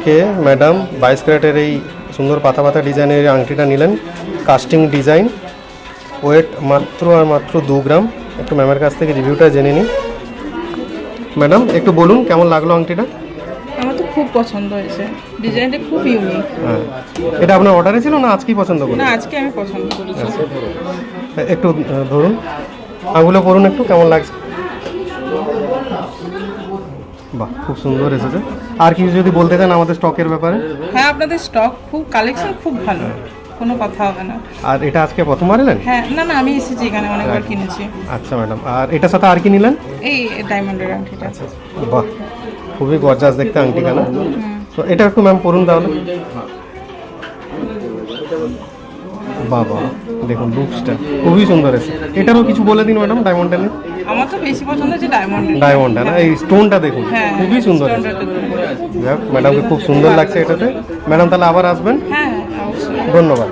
আজকে ম্যাডাম 22 ক্যারেটের এই সুন্দর পাতা পাতা ডিজাইনের আংটিটা নিলেন, কাস্টিং ডিজাইন, ওয়েট মাত্র আর মাত্র 2 গ্রাম। একটু ম্যামের কাছ থেকে রিভিউটা জেনে নিই। ম্যাডাম একটু বলুন কেমন লাগলো আংটিটা? আমার তো খুব পছন্দ হয়েছে, ডিজাইনটা খুব ইউনিক। হ্যাঁ, এটা আপনার অর্ডারে ছিল না আজকেই পছন্দ করলেন? না, আজকে আমি পছন্দ করেছি। একটু ধরুন, আঙুলে পড়ুন একটু, কেমন লাগছে? বাহ, খুব সুন্দর এসেছে। আর কিছু যদি বলতে চান আমাদের স্টকের ব্যাপারে? হ্যাঁ, আপনাদের স্টক খুব, কালেকশন খুব ভালো, কোনো কথা হবে না। আর এটা আজকে প্রথমবার এলেন? হ্যাঁ, না না, আমি এসেছি এখানে অনেকবার কিনেছি। আচ্ছা ম্যাডাম, আর এটার সাথে আর কি নিলেন? এই ডায়মন্ডের আংটিটা। আচ্ছা, বাহ, খুবই গর্জাস দেখতে আংটিটা না? তো এটা একটু ম্যাম পড়ুন তাহলে। বাবা, দেখুন লুকসটা খুবই সুন্দর আছে। এটারও কিছু বলে দিন ম্যাডাম, ডায়মন্ডটা নিয়ে। আমার তো বেশি পছন্দ হচ্ছে ডায়মন্ডটা না, এই স্টোনটা দেখুন খুবই সুন্দর আছে। ম্যাডামকে খুব সুন্দর লাগছে এটাতে। ম্যাডাম তাহলে আবার আসবেন। হ্যাঁ, অবশ্যই। ধন্যবাদ।